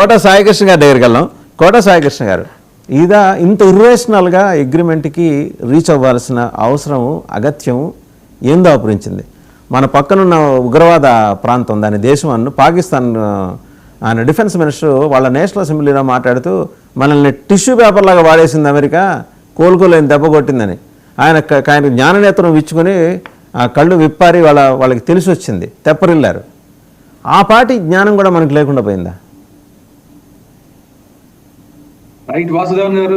కోట సాయికృష్ణ గారి దగ్గరికి వెళ్దాం. కోట సాయికృష్ణ గారు, ఇంత ఇర్రేషనల్గా అగ్రిమెంట్కి రీచ్ అవ్వాల్సిన అవసరం అగత్యం ఏం దాపురించింది? మన పక్కనున్న ఉగ్రవాద ప్రాంతం, దాని దేశం అన్ను పాకిస్తాన్, ఆయన డిఫెన్స్ మినిస్టర్ వాళ్ళ నేషనల్ అసెంబ్లీలో మాట్లాడుతూ మనల్ని టిష్యూ పేపర్ లాగా వాడేసింది అమెరికా, కోలుకోలేని దెబ్బ కొట్టిందని ఆయన జ్ఞాననేత్రం ఇచ్చుకొని ఆ కళ్ళు విప్పారి వాళ్ళకి తెలిసి వచ్చింది, తెప్పరిల్లారు. ఆ పాటి జ్ఞానం కూడా మనకు లేకుండా పోయిందా? రైట్ వాసుదేవన్ గారు,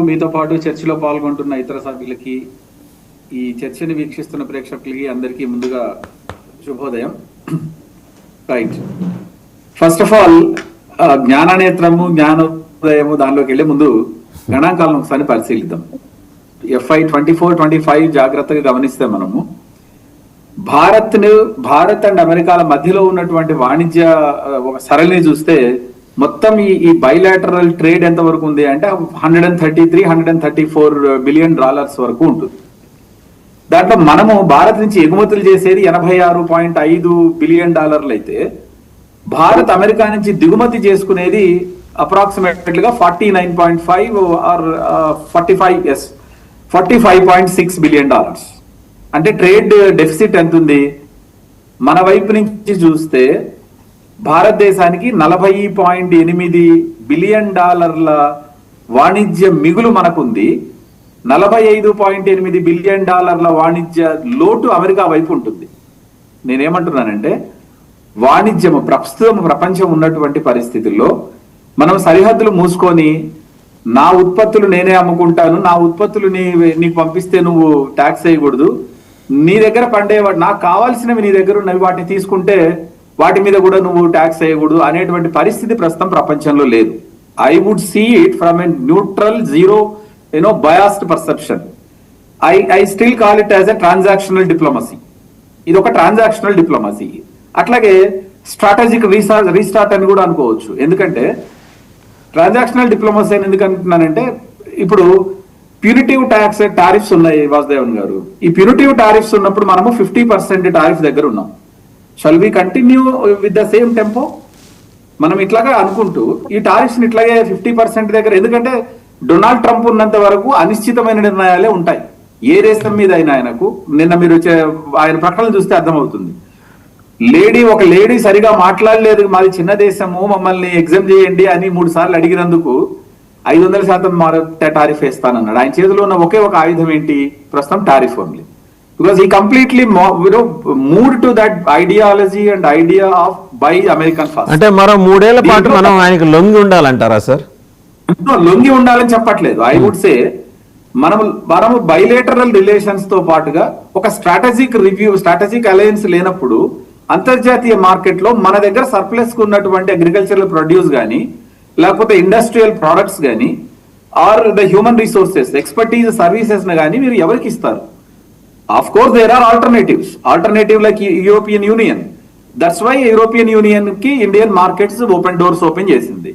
మీతో పాటు చర్చలో పాల్గొంటున్న ఇతర సభ్యులకి, ఈ చర్చని వీక్షిస్తున్న ప్రేక్షకులకి అందరికీ ముందుగా శుభోదయం. రైట్, ఫస్ట్ ఆఫ్ ఆల్ జ్ఞాననేత్రము, జ్ఞానోదయము దానిలోకి వెళ్లే ముందు గణాంకాలను ఒకసారి పరిశీలిద్దాం. FY 24-25 జాగ్రత్తగా గమనిస్తే మనము భారత్ అండ్ అమెరికాల మధ్యలో ఉన్నటువంటి వాణిజ్య ఒక సరళిని చూస్తే మొత్తం ఈ బైలాటరల్ ట్రేడ్ ఎంత వరకు ఉంది అంటే 134 బిలియన్ డాలర్స్ వరకు ఉంటుంది. దాంట్లో మనము భారత్ నుంచి ఎగుమతులు చేసేది 86.5 బిలియన్ డాలర్లు అయితే, భారత్ అమెరికా నుంచి దిగుమతి చేసుకునేది అప్రాక్సిమేట్లీగా 49.5 ఆర్ 45.6 బిలియన్ డాలర్స్. అంటే ట్రేడ్ డెఫిసిట్ ఎంత ఉంది? మన వైపు నుంచి చూస్తే భారతదేశానికి 40.8 బిలియన్ డాలర్ల వాణిజ్య మిగులు మనకుంది. 45.8 బిలియన్ డాలర్ల వాణిజ్య లోటు అమెరికా వైపు ఉంటుంది. నేనేమంటున్నానంటే, వాణిజ్యము ప్రస్తుతం ప్రపంచం ఉన్నటువంటి పరిస్థితుల్లో మనం సరిహద్దులు మూసుకొని నా ఉత్పత్తులు నేనే అమ్ముకుంటాను, నా ఉత్పత్తులు నీకు పంపిస్తే నువ్వు ట్యాక్స్ వేయకూడదు, నీ దగ్గర పండేవాడు నాకు కావాల్సినవి నీ దగ్గర ఉన్నవి వాటిని తీసుకుంటే వాటి మీద కూడా నువ్వు ట్యాక్స్ వేయకూడదు అనేటువంటి పరిస్థితి ప్రస్తుతం ప్రపంచంలో లేదు. I would see it from a neutral, zero biased perception. I still call it as a transactional diplomacy. ఇది ఒక ట్రాన్సాక్షనల్ డిప్లొమసీ. అట్లాగే స్ట్రాటజిక్ రీస్టార్ట్ అని కూడా అనుకోవచ్చు. ఎందుకంటే ట్రాన్సాక్షనల్ డిప్లొమసీ అని ఎందుకు అంటున్నానంటే, ఇప్పుడు ప్యూనిటివ్ ట్యాక్స్ టారిఫ్స్ ఉన్నాయి వాసుదేవన్ గారు. ఈ ప్యూనిటివ్ టారిఫ్స్ ఉన్నప్పుడు మనము 50% టారిఫ్ దగ్గర ఉన్నాం. Shall we continue with the same tempo? మనం ఇట్లాగా అనుకుంటూ ఈ టారిఫ్స్ ని ఇట్లాగే 50% దగ్గర, ఎందుకంటే డొనాల్డ్ ట్రంప్ ఉన్నంత వరకు అనిశ్చితమైన నిర్ణయాలే ఉంటాయి ఏ దేశం మీద అయినా. ఆయనకు నిన్న మీరు ఆయన ప్రకటనలు చూస్తే అర్థమవుతుంది. ఒక లేడీ సరిగా మాట్లాడలేదు, మాది చిన్న దేశము, మమ్మల్ని ఎగ్జామ్ చేయండి అని 3 సార్లు అడిగినందుకు 500% టారిఫ్ వేస్తానన్నాడు. ఆయన చేతిలో ఉన్న ఒకే ఒక ఆయుధం ఏంటి? ప్రస్తుతం టారిఫ్ ఓన్లీ. బికాస్ ఈ completely moved to that ideology and idea of by American first. అంటే మరో 3 ఏళ్ల పాటు మనం ఆయనకు లొంగి ఉండాలంటారా సార్? లొంగి ఉండాలని చెప్పట్లేదు. ఐ వుడ్ సే మనము బైలేటరల్ రిలేషన్స్ తో పాటుగా ఒక స్ట్రాటజిక్ అలయన్స్ లేనప్పుడు అంతర్జాతీయ మార్కెట్ లో మన దగ్గర సర్ప్లస్ కు ఉన్నటువంటి అగ్రికల్చరల్ ప్రొడ్యూస్ గానీ, లేకపోతే ఇండస్ట్రియల్ ప్రొడక్ట్స్ గానీ, or the human resources, expertise, services గానీ మీరు ఎవరికి ఇస్తారు? Of course there are alternative like European union. That's why European union కి ఇండియన్ మార్కెట్స్ డోర్స్ ఓపెన్ చేసింది.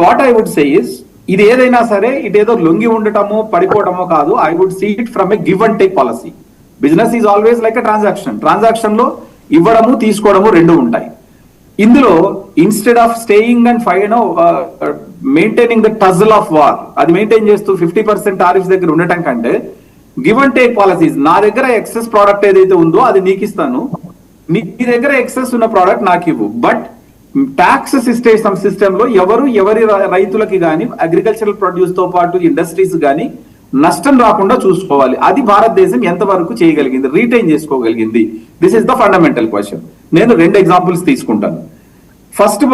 What I would say is, ఇది ఏదైనా సరే ఇటేదో లొంగి ఉండటమో పడిపోవటమో కాదు. I would see it from a give and take policy. Business is always like a transaction లో ఇవ్వడము తీసుకోవడము రెండు ఉంటాయి. ఇందులో instead of staying and maintaining the టజల్ of war, అది మెయింటైన్ చేస్తూ 50% టారిఫ్స్ దగ్గర ఉండటం కంటే గివ్ అండ్ టేక్ పాలసీస్, నా దగ్గర ఎక్సెస్ ప్రోడక్ట్ ఏదైతే ఉందో అది నీకు ఇస్తాను, నీ దగ్గర ఎక్సెస్ ఉన్న ప్రోడక్ట్ నాకు ఇవ్వు. బట్ ట్యాక్స్ సిస్టమ్ లో ఎవరి రైతులకి కానీ, అగ్రికల్చరల్ ప్రొడ్యూస్ తో పాటు ఇండస్ట్రీస్ కానీ నష్టం రాకుండా చూసుకోవాలి. అది భారతదేశం ఎంతవరకు చేయగలిగింది, రీటైన్ చేసుకోగలిగింది? This is the fundamental question. నేను 2 ఎగ్జాంపుల్స్ తీసుకుంటాను. ఫస్ట్,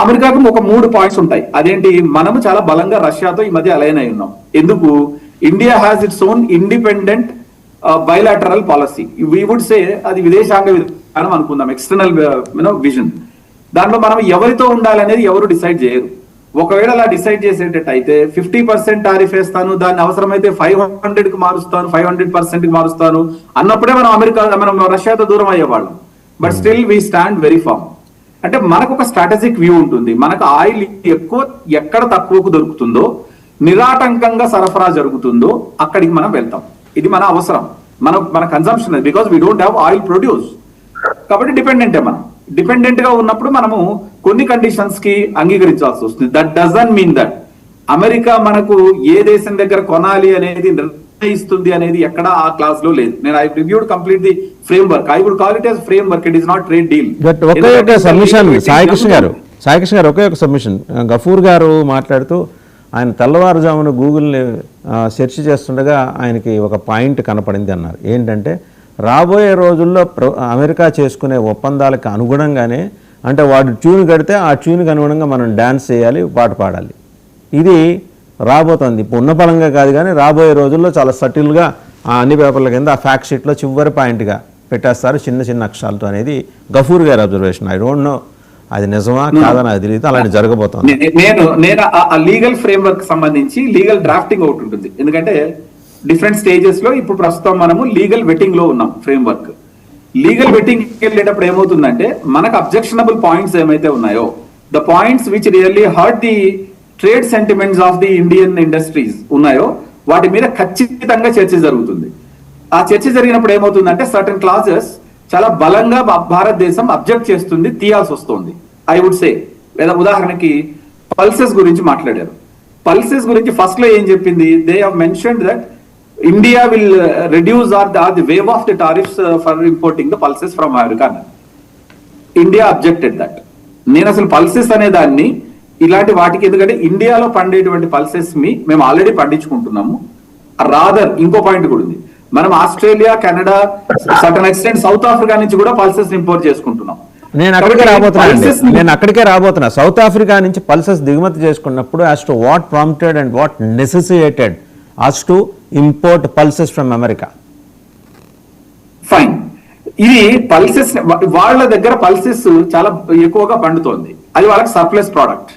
అమెరికాకు ఒక 3 పాయింట్స్ ఉంటాయి. అదేంటి? మనము చాలా బలంగా రష్యాతో ఈ మధ్య అలైన్ అయి ఉన్నాం. ఎందుకు? India has its own independent bilateral policy. We would say అది విదేశాంగ విధానం అనుకుందాం, ఎక్స్టర్నల్ విజన్. దాంట్లో మనం ఎవరితో ఉండాలనేది ఎవరు డిసైడ్ చేయరు. ఒకవేళ అలా డిసైడ్ చేసేటట్టు అయితే 50% టారిఫ్ వేస్తాను, దాన్ని అవసరమైతే 500 కి మారుస్తాను, 500% కి మారుస్తాను అన్నప్పుడే మనం రష్యాతో దూరం అయ్యేవాళ్ళం. But still we stand very firm. అంటే మనకు ఒక స్ట్రాటజిక్ వ్యూ ఉంటుంది. మనకు ఆయిల్ ఎక్కడ తక్కువకు దొరుకుతుందో, నిరాటంకంగా సరఫరా జరుగుతుందో అక్కడికి మనం వెళ్తాం. ఇది మన అవసరం, మన consumption. Because we don't have oil produce. కాబట్టి డిపెండెంట్ గా ఉన్నప్పుడు మనము కొన్ని కండిషన్స్ కి అంగీకరించాల్సి వస్తుంది. That doesn't mean that America మనకు ఏ దేశం దగ్గర కొనాలి అనేది నిర్ణయిస్తుంది అనేది ఎక్కడ ఆ క్లాస్ లో లేదు. నేను I reviewed complete the framework. I would call it as framework, it is not trade deal. But ఒకే ఒక సబ్మిషన్ సాయికృష్ణ గారు ఒకే ఒక సబ్మిషన్. గఫూర్ గారు మాట్లాడుతూ ఆయన తెల్లవారుజామున గూగుల్ని సెర్చ్ చేస్తుండగా ఆయనకి ఒక పాయింట్ కనపడింది అన్నారు. ఏంటంటే రాబోయే రోజుల్లో అమెరికా చేసుకునే ఒప్పందాలకు అనుగుణంగానే, అంటే వాడు ట్యూన్ కడితే ఆ ట్యూన్కి అనుగుణంగా మనం డ్యాన్స్ చేయాలి, పాట పాడాలి. ఇది రాబోతోంది. ఇప్పుడు ఉన్న పరంగా కాదు కానీ రాబోయే రోజుల్లో చాలా సటిల్గా అన్ని పేపర్ల కింద ఆ ఫ్యాక్ట్ షీట్లో చివరి పాయింట్గా పెట్టేస్తారు చిన్న చిన్న అక్షరాలతో అనేది గఫూర్ గారి అబ్జర్వేషన్. ఐ డోంట్ నో అది నిజమా కాదని నాకు తెలియదు, అలాంటి జరగబోతోంది. నేను ఆ లీగల్ ఫ్రేమ్వర్క్ సంబంధించి లీగల్ డ్రాఫ్టింగ్ ఒకటి ఉంటుంది. ఎందుకంటే డిఫరెంట్ స్టేజెస్ లో ఇప్పుడు ప్రస్తుతం మనము లీగల్ వెట్టింగ్ లో ఉన్నాం. ఫ్రేమ్వర్క్ లీగల్ వెట్టింగ్ వెళ్ళేటప్పుడు ఏమవుతుందంటే మనకు అబ్జెక్షనబుల్ పాయింట్స్ ఏమైతే ఉన్నాయో, the points which really hurt the trade sentiments of the Indian industries ఉన్నాయో వాటి మీద ఖచ్చితంగా చర్చ జరుగుతుంది. ఆ చర్చ జరిగినప్పుడు ఏమవుతుందంటే సర్టన్ క్లాసెస్ చాలా బలంగా భారతదేశం అబ్జెక్ట్ చేస్తుంది, తీయాల్సి వస్తుంది. ఐ వుడ్ సే, లేదా ఉదాహరణకి పల్సెస్ గురించి మాట్లాడారు. పల్సెస్ గురించి ఫస్ట్ లో ఏం చెప్పింది, they have mentioned that India will reduce or the wave of the tariffs for importing the pulses from America. India objected that. నేను అసలు పల్సెస్ అనే దాన్ని ఇలాంటి వాటికి, ఎందుకంటే ఇండియాలో పండేటువంటి పల్సెస్ మేము ఆల్రెడీ పండించుకుంటున్నాము. రాదర్ ఇంకో పాయింట్ కూడా ఉంది, మనం Australia, Canada, certain extent south Africa నుంచి కూడా పల్సెస్ ఇంపోర్ట్ చేసుకుంటున్నాం. నేను అక్కడికే రాబోతున్నా. సౌత్ ఆఫ్రికా నుంచి పల్సెస్ దిగుమతి చేసుకున్నప్పుడు as to what prompted and what necessitated as to import pulses from America. Fine, ఇది పల్సెస్ వాళ్ళ దగ్గర పల్సెస్ చాలా ఎక్కువగా పండుతోంది, అది వాళ్ళకి సర్ప్లస్ ప్రోడక్ట్.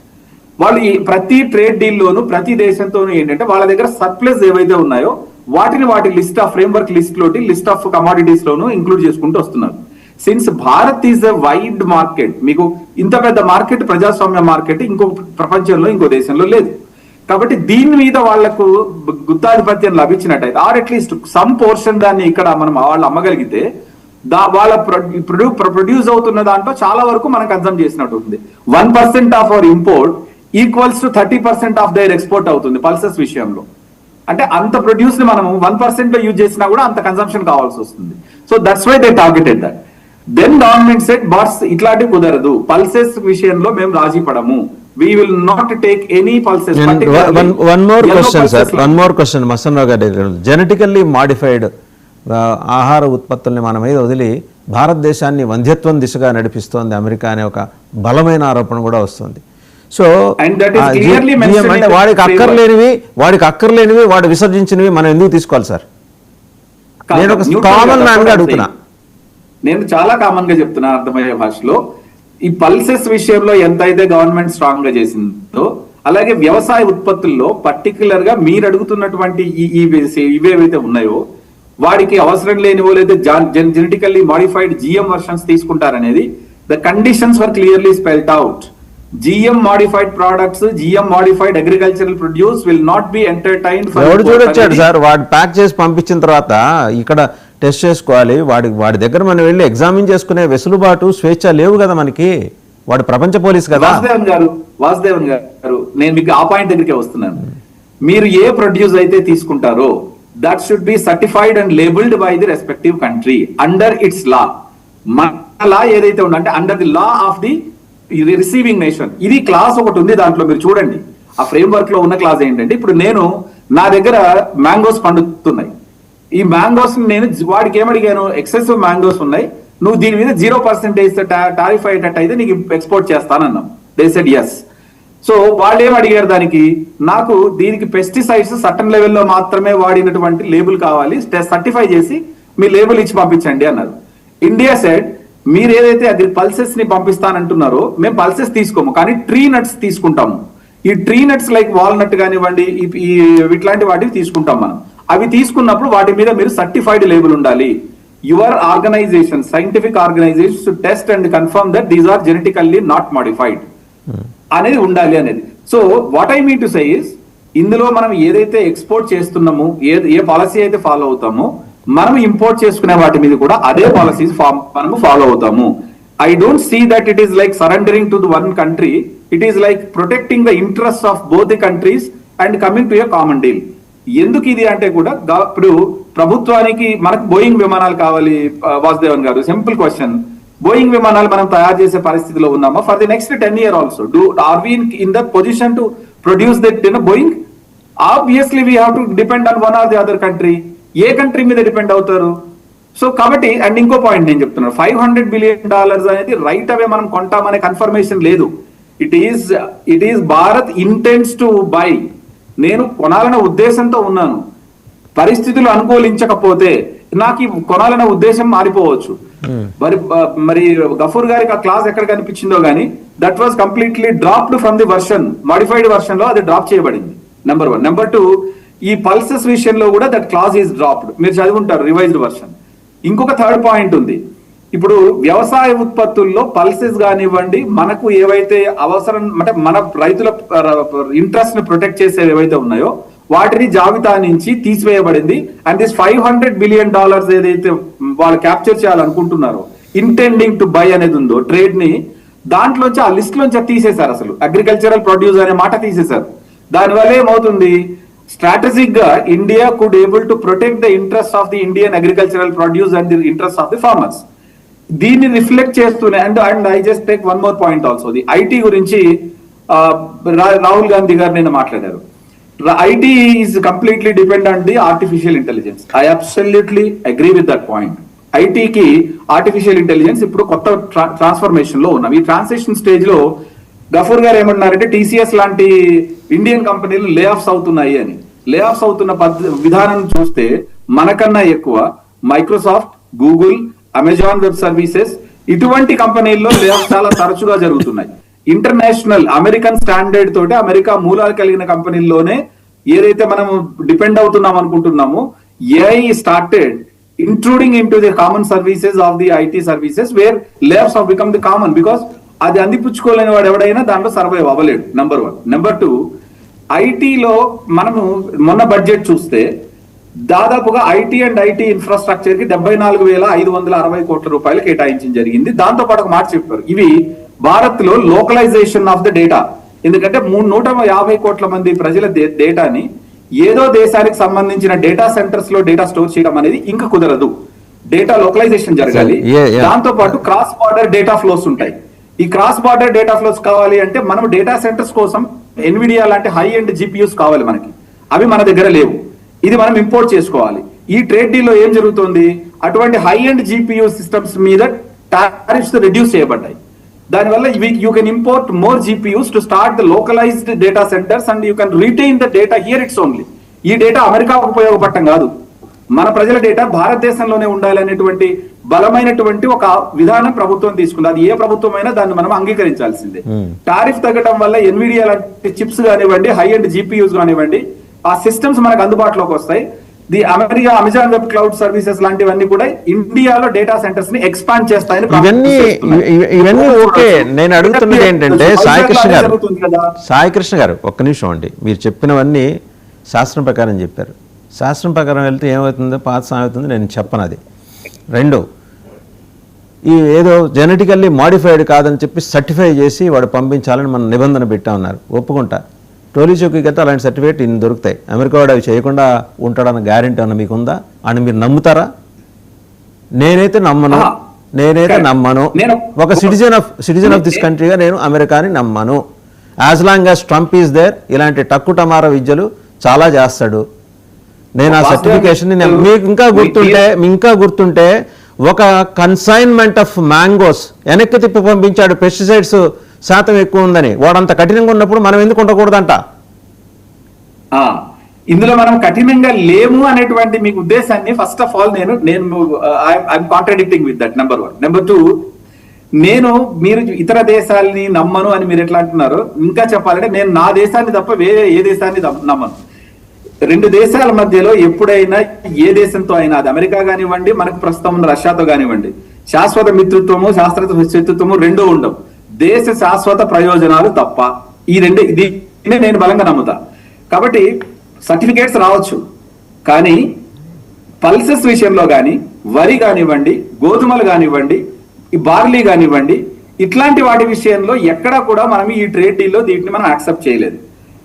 వాళ్ళు ప్రతి ట్రేడ్ డీల్ లోను ప్రతి దేశంతోనూ ఏంటంటే వాళ్ళ దగ్గర సర్ప్లస్ ఏవైతే ఉన్నాయో వాటి list of framework list of commodities loan include చేసుకుంటూ వస్తున్నారు. Since Bharat is a wide market, మీకు ఇంత పెద్ద మార్కెట్, ప్రజాస్వామ్య మార్కెట్ ఇంకో ప్రపంచంలో ఇంకో దేశంలో లేదు. కాబట్టి దీని మీద వాళ్లకు గుత్తాధిపత్యం లభించినట్టయితే, ఆర్ అట్లీస్ట్ సమ్ పోర్షన్ దాన్ని ఇక్కడ మనం వాళ్ళు అమ్మగలిగితే వాళ్ళ ప్రొడ్యూస్ అవుతున్న దాంట్లో చాలా వరకు మనం కన్సమ్ చేసినట్టు ఉంది. 1% of our import equals to 30% of their export అవుతుంది పల్సెస్ విషయంలో. అంటే అంత ప్రొడ్యూస్ ని మనం 1% లో యూజ్ చేసినా కూడా అంత కన్సంప్షన్ కావాల్సి వస్తుంది. So that's why they targeted that. Then government set boss ఇట్లాంటి కుదరదు, పల్సెస్ విషయంలో మేము రాజీ పడము, we will not take any pulses. One more question మసన్ రావు గారి, జెనెటికల్లీ మాడిఫైడ్ ఆహార ఉత్పత్తుల్ని మన మీద వదిలి భారతదేశాన్ని వంధ్యత్వం దిశగా నడిపిస్తోంది అమెరికా అనే ఒక బలమైన ఆరోపణ కూడా వస్తుంది. సో అంటే వాడికి అక్కర్లేనివి వాడు విసర్జించినవి మనం ఎందుకు తీసుకోవాలి సార్? నేను ఒక కామన్ మ్యాన్ గా అడుగుతున్నా. నేను చాలా కామన్ గా చెప్తున్నా అర్థమయ్యే భాషలో. ఈ పల్సెస్ విషయంలో ఎంత అయితే గవర్నమెంట్ స్ట్రాంగ్ గా చేసిందో, అలాగే వ్యవసాయ ఉత్పత్తుల్లో పర్టికులర్ గా మీరు అడుగుతున్నటువంటి ఇవేవైతే ఉన్నాయో వాడికి అవసరం లేనివో లేదా జెనెటికల్లీ మాడిఫైడ్ జిఎం వర్షన్స్ తీసుకుంటారనేది the conditions were clearly spelled out. GM modified products, GM modified agricultural produce will not be entertained for. ఎవడు చూడొచ్చాడు సార్, వాడు ప్యాక్ చేసి పంపించిన తర్వాత ఇక్కడ టెస్ట్ చేసుకోవాలి, వాడి దగ్గర మనం వెళ్ళి ఎగ్జామిన్ చేసుకునే వెసులుబాటు, స్వేచ్ఛ లేవు కదా మనకి. వాడు ప్రపంచ పోలీస్ కదా. వాసుదేవన్ గారు నేను మీకు ఆ పాయింట్ దగ్గరికి వస్తున్నాను. మీరు ఏ ప్రొడ్యూస్ అయితే తీసుకుంటారో that should be certified and labelled by the respective country under it's లా. మన లా ఏదైతే ఉందంటే under the law of the receiving nation. ఇది క్లాస్ ఒకటి ఉంది, దాంట్లో మీరు చూడండి ఆ ఫ్రేమ్ వర్క్ లో ఉన్న క్లాస్ ఏంటంటే, ఇప్పుడు నా దగ్గర మ్యాంగోస్ పండుతున్నాయి. ఈ మ్యాంగోస్ నేను వాడికి ఏమడిగాను, ఎక్సెసివ్ మ్యాంగోస్ ఉన్నాయి, నువ్వు దీని మీద 0% టారిఫ్ అయ్యేటట్టు అయితే నీకు ఎక్స్పోర్ట్ చేస్తానన్నాం. They said yes. సో వాళ్ళు ఏం అడిగారు, దానికి నాకు దీనికి పెస్టిసైడ్స్ సర్టన్ లెవెల్లో మాత్రమే వాడినటువంటి లేబుల్ కావాలి, సర్టిఫై చేసి మీ లేబుల్ ఇచ్చి పంపించండి అన్నారు. ఇండియా సెడ్ మీరు ఏదైతే అది పల్సెస్ ని పంపిస్తానంటున్నారో మేము పల్సెస్ తీసుకోము, కానీ ట్రీ నట్స్ తీసుకుంటాము. ఈ ట్రీ నట్స్ లైక్ వాల్నట్ కానివ్వండి, ఇట్లాంటి వాటివి తీసుకుంటాం మనం. అవి తీసుకున్నప్పుడు వాటి మీద మీరు సర్టిఫైడ్ లేబుల్ ఉండాలి. Your organisation, scientific organisation to test and confirm that these are genetically not modified అనేది ఉండాలి అనేది. So what I mean to say is, ఇందులో మనం ఏదైతే ఎక్స్పోర్ట్ చేస్తున్నామో, ఏ పాలసీ అయితే ఫాలో అవుతామో, మనం ఇంపోర్ట్ చేసుకునే వాటి మీద కూడా అదే పాలసీస్ మనము ఫాలో అవుతాము. I don't see that it is like surrendering to the one country. It is like protecting the interests of both the countries and coming to a common deal. ఎందుకు ఇది అంటే కూడా ఇప్పుడు ప్రభుత్వానికి మనకు బోయింగ్ విమానాలు కావాలి వాసుదేవన్ గారు, సింపుల్ క్వశ్చన్. బోయింగ్ విమానాలు మనం తయారు చేసే పరిస్థితిలో ఉన్నామా for the next 10 years also? Are we in the position to produce that in Boeing? Obviously we have to depend on one or the other country. ఏ కంట్రీ మీద డిపెండ్ అవుతారు? సో కాబట్టి అండ్ ఇంకో పాయింట్ నేను చెప్తున్నాను, $500 billion అనేది right away మనం కొంటామనే కన్ఫర్మేషన్ లేదు. It is Bharat intents to buy. నేను కొనాలనే ఉద్దేశంతో ఉన్నాను. పరిస్థితులు అనుకూలించకపోతే నాకు ఈ కొనాలనే ఉద్దేశం మారిపోవచ్చు. మరి గఫూర్ గారికి ఆ క్లాస్ ఎక్కడ కనిపించిందో గానీ that was completely dropped from the version, modified version లో అది డ్రాప్ చేయబడింది. నెంబర్ 1. నెంబర్ 2, ఈ పల్సెస్ విషయంలో కూడా దట్ క్లాస్ ఈస్ డ్రాప్డ్. మీరు చదువుకుంటారు రివైజ్డ్ వర్షన్. ఇంకొక థర్డ్ పాయింట్ ఉంది. ఇప్పుడు వ్యవసాయ ఉత్పత్తుల్లో పల్సెస్ కానివ్వండి, మనకు ఏవైతే అవసరం అంటే మన రైతుల ఇంట్రెస్ట్ ని ప్రొటెక్ట్ చేసేవి ఏవైతే ఉన్నాయో వాటిని జాబితా నుంచి తీసివేయబడింది. అండ్ దిస్ $500 billion ఏదైతే వాళ్ళు క్యాప్చర్ చేయాలనుకుంటున్నారో, ఇంటెండింగ్ టు బై అనేది ఉందో ట్రేడ్ ని, దాంట్లోంచి ఆ లిస్ట్ లోంచి తీసేశారు. అసలు అగ్రికల్చరల్ ప్రొడ్యూస్ అనే మాట తీసేశారు. దానివల్ల ఏమవుతుంది, స్ట్రాటజిక్ గా India could able to protect the interest of the Indian agricultural produce and the interest of the farmers. దీన్ని రిఫ్లెక్ట్ చేస్తూనే and I just take one more point also. The IT గురించి రాహుల్ గాంధీ గారు నేను మాట్లాడారు. IT is completely depend on the artificial intelligence. I absolutely agree with that point. ఐటీకి artificial intelligence ఇప్పుడు కొత్త transformation లో ఉన్నాం. ఈ ట్రాన్సిషన్ స్టేజ్ లో గఫూర్ గారు ఏమన్నారంటే టీసీఎస్ లాంటి ఇండియన్ కంపెనీలు లే ఆఫ్స్ అవుతున్నాయి అని. లే ఆఫ్స్ అవుతున్న విధానం చూస్తే మనకన్నా ఎక్కువ Microsoft, Google, Amazon web services ఇటువంటి కంపెనీల్లో లే ఆఫ్ చాలా తరచుగా జరుగుతున్నాయి. ఇంటర్నేషనల్ అమెరికన్ స్టాండర్డ్ తోటి అమెరికా మూలాలు కలిగిన కంపెనీల్లోనే ఏదైతే మనం డిపెండ్ అవుతున్నాం అనుకుంటున్నామో, AI started intruding in to the common services of the IT services where layoffs have become the common. Because అది అందిపుచ్చుకోలేని వాడు ఎవడైనా దాంట్లో సర్వైవ్ అవ్వలేడు. నెంబర్ 1. నెంబర్ 2, ఐటీలో మనము మొన్న బడ్జెట్ చూస్తే దాదాపుగా ఐటీ అండ్ ఐటీ ఇన్ఫ్రాస్ట్రక్చర్ కి 74,560 కోట్ల రూపాయలు కేటాయించడం జరిగింది. దాంతో పాటు ఒక మాట చెప్పారు, ఇవి భారత్ లో లోకలైజేషన్ ఆఫ్ ద డేటా. ఎందుకంటే 150 కోట్ల మంది ప్రజల డేటాని ఏదో దేశానికి సంబంధించిన డేటా సెంటర్స్ లో డేటా స్టోర్ చేయడం అనేది ఇంకా కుదరదు. డేటా లోకలైజేషన్ జరగాలి. దాంతో పాటు క్రాస్ బార్డర్ డేటా ఫ్లోస్ ఉంటాయి. ఈ క్రాస్ బార్డర్ డేటా ఫ్లోస్ కావాలి అంటే మనం డేటా సెంటర్స్ కోసం ఎన్విడియా లాంటి హై ఎండ్ జిపియూస్ కావాలి మనకి. అవి మన దగ్గర లేవు. ఇది మనం ఇంపోర్ట్ చేసుకోవాలి. ఈ ట్రేడ్ డీల్ లో ఏం జరుగుతుంది, అటువంటి హై ఎండ్ జిపియూ సిస్టమ్స్ మీద టారిఫ్స్ రిడ్యూస్ చేయబడ్డాయి. దానివల్ల you can import more GPUs to start the localized data centers and you can retain the data here it's only. ఈ డేటా అమెరికాకు ఉపయోగపడటం కాదు, మన ప్రజల డేటా భారతదేశంలోనే ఉండాలి అనేటువంటి బలమైనటువంటి ఒక విధానం ప్రభుత్వం తీసుకుంది. అది ఏ ప్రభుత్వం అయినా దాన్ని మనం అంగీకరించాల్సిందే. టారిఫ్ తగ్గడం వల్ల ఎన్విడియా లాంటి చిప్స్ కానివ్వండి, హై ఎండ్ జిపియూస్ కానివ్వండి, ఆ సిస్టమ్స్ మనకు అందుబాటులోకి వస్తాయి. The Amazon web cloud services లాంటివన్నీ కూడా ఇండియాలో డేటా సెంటర్స్ ని ఎక్స్పాండ్ చేస్తాయని. ఇవన్నీ ఓకే. నేను అడుగుతున్నది ఏంటంటే సాయి కృష్ణ గారు ఒక్క నిమిషం అండి. మీరు చెప్పినవన్నీ శాస్త్రం ప్రకారం చెప్పారు. శాస్త్రం ప్రకారం వెళ్తే ఏమవుతుందో పాత సాగుతుందో నేను చెప్పను. అది 2, ఈ ఏదో జెనెటికల్లీ మాడిఫైడ్ కాదని చెప్పి సర్టిఫై చేసి వాడు పంపించాలని మనం నిబంధన పెట్టా ఉన్నారు. ఒప్పుకుంటా. టోలీ చౌకీకి అయితే అలాంటి సర్టిఫికేట్ ఇన్ని దొరుకుతాయి. అమెరికా వాడు అవి చేయకుండా ఉంటాడన్న గ్యారెంటీ అన్న మీకు ఉందా అని మీరు నమ్ముతారా? నేనైతే నమ్మను. ఒక సిటిజన్ ఆఫ్ దిస్ కంట్రీగా నేను అమెరికాని నమ్మను. As long as Trump is there ఇలాంటి టక్కు టమారా విద్యలు చాలా చేస్తాడు. నేను ఆ సర్టిఫికేషన్ మీకు ఇంకా గుర్తుంటే ఒక కన్సైన్మెంట్ ఆఫ్ మ్యాంగోస్ వెనక్కి తిప్పి పంపించాడు, పెస్టిసైడ్స్ శాతం ఎక్కువ ఉందని. వాడంత కఠినంగా ఉన్నప్పుడు మనం ఎందుకు ఉండకూడదంట? ఇందులో మనం కఠినంగా లేము అనేటువంటి మీకు ఉద్దేశాన్ని ఫస్ట్ ఆఫ్ ఆల్ నేను I'm contradicting with that. Number 1. Number 2, మీరు ఇతర దేశాలని నమ్మను అని మీరు ఎట్లా అంటున్నారు? ఇంకా చెప్పాలంటే నేను నా దేశాన్ని తప్ప వేరే ఏ దేశాన్ని నమ్మను. 2 దేశాల మధ్యలో ఎప్పుడైనా ఏ దేశంతో అయినా, అది అమెరికా కానివ్వండి, మనకు ప్రస్తుతం ఉన్న రష్యాతో కానివ్వండి, శాశ్వత మిత్రత్వము శాస్త్రత శత్రుత్వము రెండూ ఉండవు. దేశ శాశ్వత ప్రయోజనాలు తప్ప. ఈ దీన్ని నేను బలంగా నమ్ముతా. కాబట్టి సర్టిఫికేట్స్ రావచ్చు, కానీ పల్సెస్ విషయంలో కానీ, వరి కానివ్వండి, గోధుమలు కానివ్వండి, ఈ బార్లీ కానివ్వండి, ఇట్లాంటి వాటి విషయంలో ఎక్కడా కూడా మనం ఈ ట్రేడ్ డీల్లో దీన్ని మనం యాక్సెప్ట్ చేయలేదు.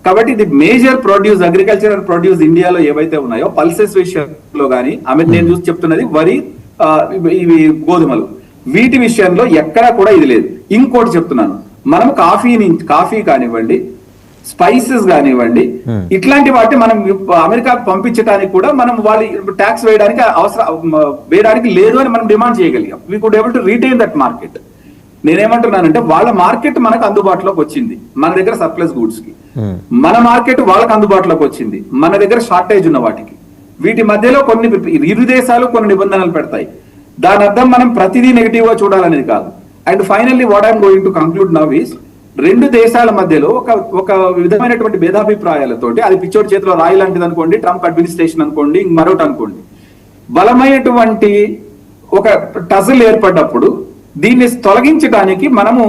కాబట్టి ఇది మేజర్ ప్రొడ్యూస్, అగ్రికల్చరల్ ప్రొడ్యూస్ ఇండియాలో ఏవైతే ఉన్నాయో పల్సెస్ విషయంలో కానీ, నేను చూసి చెప్తున్నది వరి, ఇవి గోధుమలు, వీటి విషయంలో ఎక్కడా కూడా ఇది లేదు. ఇంకోటి చెప్తున్నాను, మనం కాఫీ కానివ్వండి, స్పైసెస్ కానివ్వండి, ఇట్లాంటి వాటి మనం అమెరికాకు పంపించడానికి కూడా మనం వాళ్ళు ట్యాక్స్ వేయడానికి లేదు అని మనం డిమాండ్ చేయగలిగాం. We could able to retain that market. నేనేమంటున్నానంటే వాళ్ళ మార్కెట్ మనకు అందుబాటులోకి వచ్చింది, మన దగ్గర సర్ప్లస్ గూడ్స్ కి. మన మార్కెట్ వాళ్ళకి అందుబాటులోకి వచ్చింది, మన దగ్గర షార్టేజ్ ఉన్న వాటికి. వీటి మధ్యలో ఇరు దేశాలు కొన్ని నిబంధనలు పెడతాయి. దాని అర్థం మనం ప్రతిదీ నెగిటివ్ గా చూడాలనేది కాదు. And finally what I'm going to conclude now is, రెండు దేశాల మధ్యలో ఒక విధమైనటువంటి భేదాభిప్రాయాలతోటి, అది పిచ్చోడి చేతిలో రాయి లాంటిది అనుకోండి, ట్రంప్ అడ్మినిస్ట్రేషన్ అనుకోండి, మరొకటి అనుకోండి, బలమైనటువంటి ఒక టజల్ ఏర్పడ్డప్పుడు దీన్ని తొలగించడానికి మనము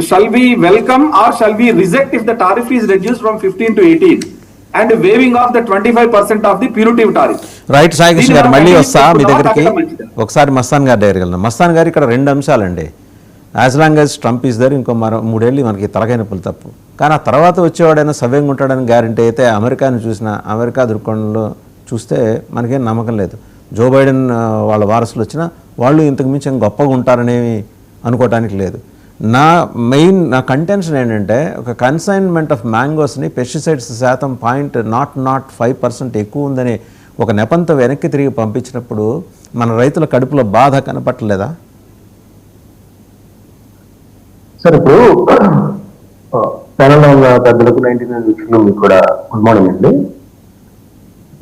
shall we welcome or shall we reject if the tariff is reduce from 15 to 18 and waiving off the 25% of the punitive tariff. Right Sai Krishna గారు, మళ్ళీ వస్తా మీ దగ్గరికి. ఒకసారి మస్తాన్ గారి దగ్గరికి వెళ్దాం. మస్తాన్ గారు, ఇక్కడ రెండు అంశాలండి. As long as Trump is there, ఇంకో 3 ఏళ్ళు మనకి తలకాయ నొప్పులు తప్పు. కానీ ఆ తర్వాత వచ్చేవాడైనా సవ్యంగా ఉంటాడని గ్యారంటీ అయితే అమెరికాని చూసిన, అమెరికా దృక్కోణంలో చూస్తే మనకేం నమ్మకం లేదు. జో బైడెన్ వాళ్ళ వారసులు వచ్చినా వాళ్ళు ఇంతకు మించి గొప్పగా ఉంటారనేవి అనుకోవటానికి లేదు. నా కంటెన్షన్ ఏంటంటే, ఒక కన్సైన్మెంట్ ఆఫ్ మ్యాంగోస్ని పెస్టిసైడ్స్ శాతం 0.05% ఎక్కువ ఉందని ఒక నెపంతో వెనక్కి తిరిగి పంపించినప్పుడు మన రైతుల కడుపులో బాధ కనపట్టలేదా? సార్, ఇప్పుడు తెలంగాణ పెద్దలకు 99 వీక్షకులు మీకు కూడా గుడ్ మార్నింగ్ అండి.